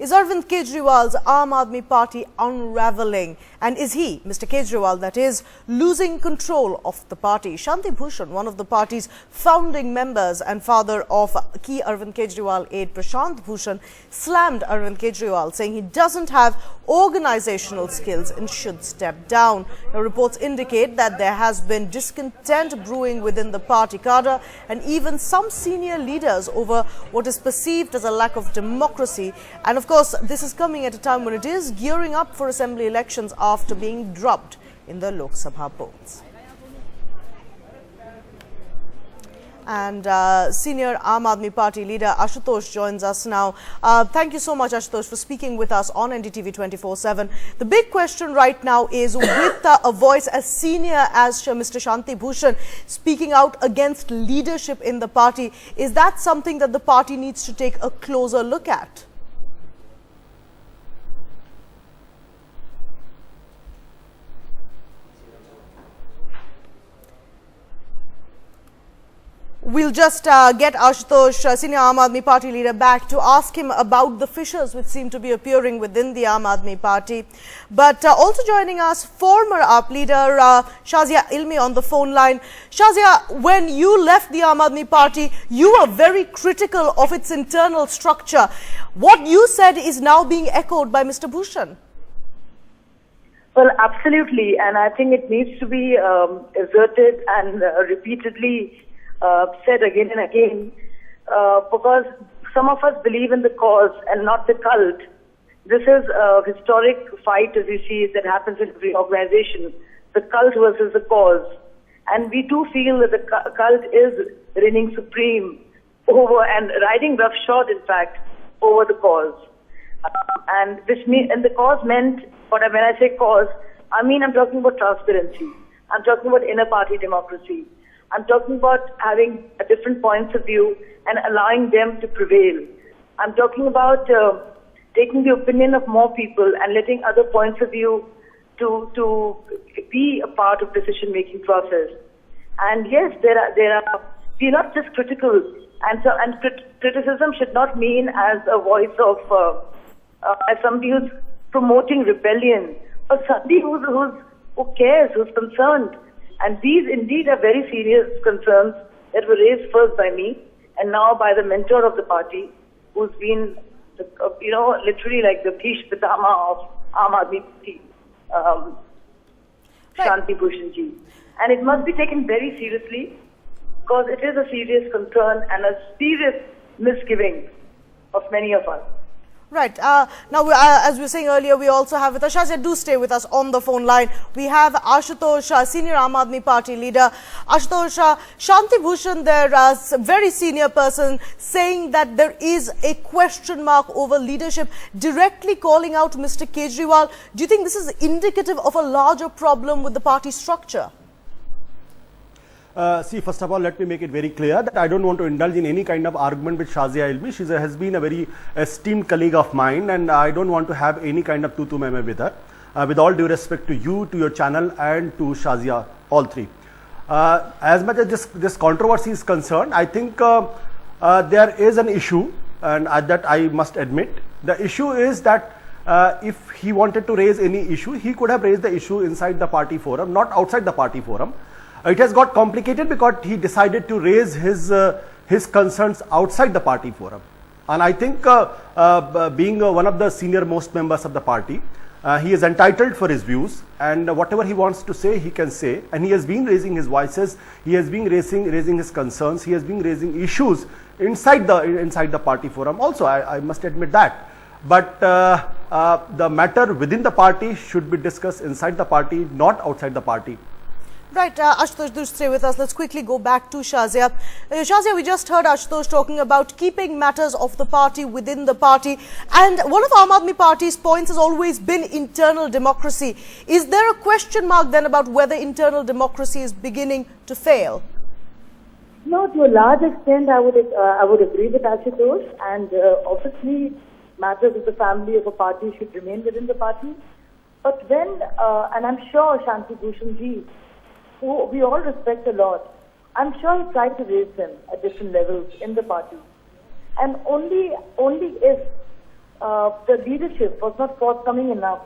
Is Arvind Kejriwal's Aam Aadmi Party unravelling? And is he, Mr Kejriwal, that is, losing control of the party? Shanti Bhushan, one of the party's founding members and father of key Arvind Kejriwal aide Prashant Bhushan, slammed Arvind Kejriwal, saying he doesn't have organizational skills and should step down. Now, reports indicate that there has been discontent brewing within the party cadre and even some senior leaders over what is perceived as a lack of democracy. And of course, this is coming at a time when it is gearing up for assembly elections after being dropped in the Lok Sabha polls. And senior Aam Aadmi Party leader Ashutosh joins us now. Thank you so much, Ashutosh, for speaking with us on NDTV 24/7. The big question right now is, with a voice as senior as Mr Shanti Bhushan speaking out against leadership in the party, is that something that the party needs to take a closer look at? We'll just get Ashutosh, senior Aam Aadmi Party leader, back to ask him about the fissures which seem to be appearing within the Aam Aadmi Party. But also joining us, former AAP leader Shazia Ilmi on the phone line. Shazia, when you left the Aam Aadmi Party, you were very critical of its internal structure. What you said is now being echoed by Mr Bhushan. Well, absolutely, and I think it needs to be asserted and repeatedly said again and again, because some of us believe in the cause and not the cult. This is a historic fight, as you see, that happens in every organization, the cult versus the cause. And we do feel that the cult is reigning supreme over and riding roughshod, in fact, over the cause. And the cause meant, when I say cause, I mean I'm talking about transparency. I'm talking about inner party democracy. I'm talking about having a different points of view and allowing them to prevail. I'm talking about taking the opinion of more people and letting other points of view to be a part of decision-making process. And yes, we're not just critical, and criticism should not mean as a voice of as somebody who's promoting rebellion, or somebody who cares, who's concerned. And these indeed are very serious concerns that were raised first by me and now by the mentor of the party, who's been, literally like the Bhish Pitama of Aam Aadmi Party, Shanti Bhushan ji. And it must be taken very seriously, because it is a serious concern and a serious misgiving of many of us. Right. Now, as we were saying earlier, we also have with us, Shazia, do stay with us on the phone line. We have Ashutosh, senior Aam Aadmi Party leader. Ashutosh, Shanti Bhushan, there, a very senior person, saying that there is a question mark over leadership, directly calling out Mr Kejriwal. Do you think this is indicative of a larger problem with the party structure? See, first of all, let me make it very clear that I don't want to indulge in any kind of argument with Shazia Ilmi. She has been a very esteemed colleague of mine, and I don't want to have any kind of tu-tu-me-me with her. With all due respect to you, to your channel, and to Shazia, all three. As much as this controversy is concerned, I think there is an issue, and that I must admit. The issue is that if he wanted to raise any issue, he could have raised the issue inside the party forum, not outside the party forum. It has got complicated because he decided to raise his concerns outside the party forum. And I think being one of the senior most members of the party, he is entitled for his views, and whatever he wants to say, he can say. And he has been raising his voices, he has been raising his concerns, he has been raising issues inside the party forum also, I must admit that. But the matter within the party should be discussed inside the party, not outside the party. Right, Ashutosh, do stay with us. Let's quickly go back to Shazia. Shazia, we just heard Ashutosh talking about keeping matters of the party within the party. And one of Aam Aadmi Party's points has always been internal democracy. Is there a question mark then about whether internal democracy is beginning to fail? No, to a large extent, I would agree with Ashutosh. And obviously, matters of the family of a party should remain within the party. But when, and I'm sure Shanti Bhushan ji, who we all respect a lot, I'm sure he tried to raise them at different levels in the party. And only if the leadership was not forthcoming enough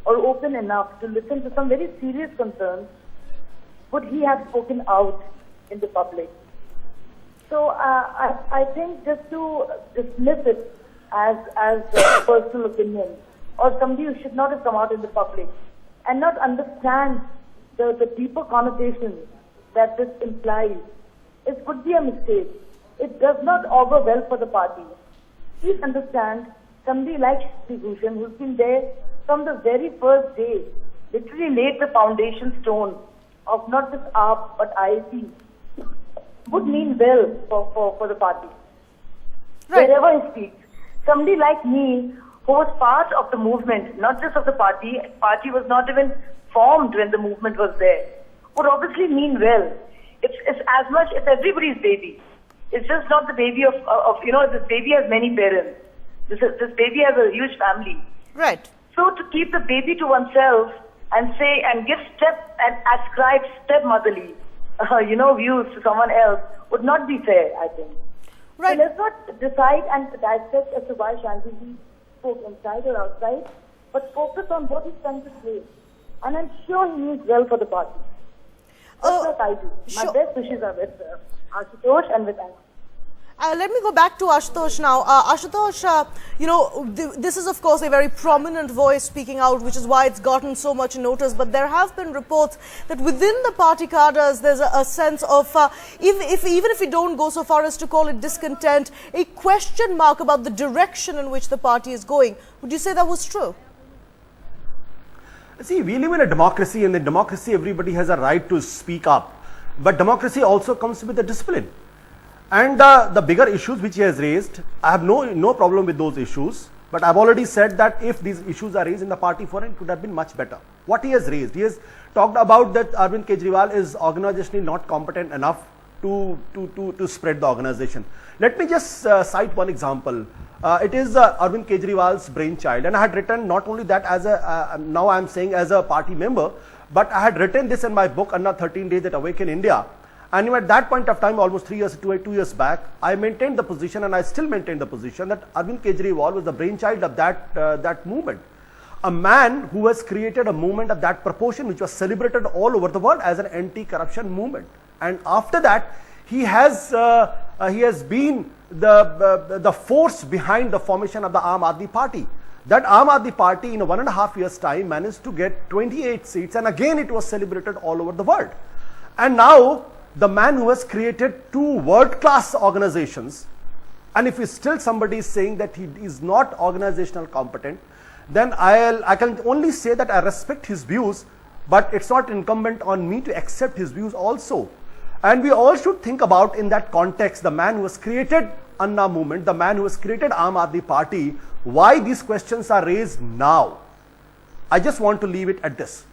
or open enough to listen to some very serious concerns, would he have spoken out in the public? So I think just to dismiss it as a personal opinion or somebody who should not have come out in the public and not understand the deeper connotations that this implies, it could be a mistake. It does not augur well for the party. Please understand, somebody like Shanti Bhushan, who's been there from the very first day, literally laid the foundation stone of not just AAP but AAP, would mean well for the party. Right. Wherever he speaks. Somebody like me, who was part of the movement, not just of the party was not even formed when the movement was there, would obviously mean well. It's as much, it's everybody's baby. It's just not the baby of this baby has many parents. This baby has a huge family. Right. So to keep the baby to oneself and say, and give and ascribe stepmotherly, views to someone else would not be fair, I think. Right. So let's not decide and dissect as to why Shanti spoke inside or outside, but focus on what he's trying to say. And I'm sure he means well for the party. That's what I do. My best wishes are with Ashutosh and with Anna. Let me go back to Ashutosh now. Ashutosh, this is of course a very prominent voice speaking out, which is why it's gotten so much notice. But there have been reports that within the party cadres, there's a sense of, even if we don't go so far as to call it discontent, a question mark about the direction in which the party is going. Would you say that was true? See, we live in a democracy, and in democracy, everybody has a right to speak up. But democracy also comes with a discipline. And the bigger issues which he has raised, I have no problem with those issues. But I've already said that if these issues are raised in the party forum, it could have been much better. What he has raised, he has talked about that Arvind Kejriwal is organizationally not competent enough to spread the organization. Let me just cite one example. It is Arvind Kejriwal's brainchild, and I had written not only that as now I am saying as a party member, but I had written this in my book under 13 Days That Awaken India. And at that point of time, almost 2 years back, I maintained the position, and I still maintain the position, that Arvind Kejriwal was the brainchild of that movement. A man who has created a movement of that proportion, which was celebrated all over the world as an anti-corruption movement. And after that, he has been the force behind the formation of the Aam Aadmi Party. That Aam Aadmi Party in 1.5 years' time managed to get 28 seats, and again it was celebrated all over the world. And now the man who has created 2 world-class organizations, and if still somebody is saying that he is not organizational competent, then I can only say that I respect his views, but it's not incumbent on me to accept his views also. And we all should think about, in that context, the man who has created Anna movement, the man who has created Aam Aadmi Party, why these questions are raised now. I just want to leave it at this.